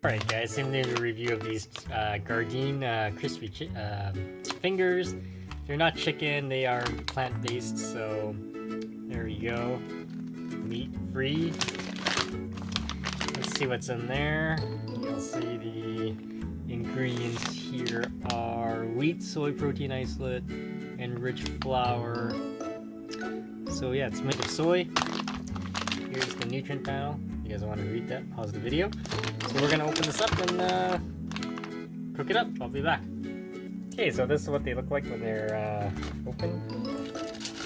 Alright guys, I'm doing a review of these Gardein crispy fingers. They're not chicken, they are plant-based, so there we go. Meat-free. Let's see what's in there. You'll see the ingredients here are wheat, soy protein isolate, enriched flour. So yeah, it's made of soy. Here's the nutrient panel. If you guys want to read that, pause the video. So we're gonna open this up and cook it up. I'll be back. Okay, so this is what they look like when they're open.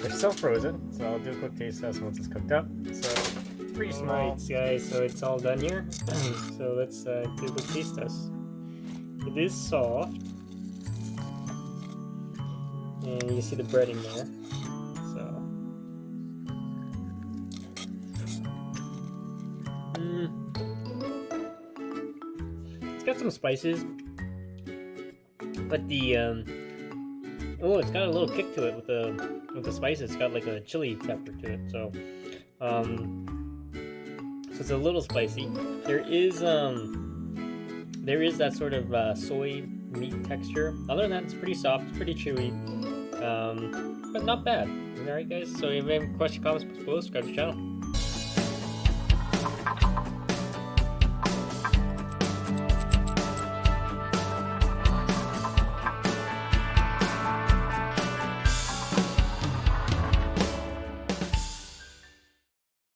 They're still frozen, so I'll do a quick taste test once it's cooked up. So pretty small. Alright guys, so it's all done here. So let's do a quick taste test. It is soft. And you see the breading there. So it's got some spices, but the oh, it's got a little kick to it with the spices. It's got like a chili pepper to it, so it's a little spicy. There is that sort of soy meat texture. Other than that, it's pretty soft, it's pretty chewy, but not bad. Alright guys, so if you have any questions, comments, please below, subscribe to the channel.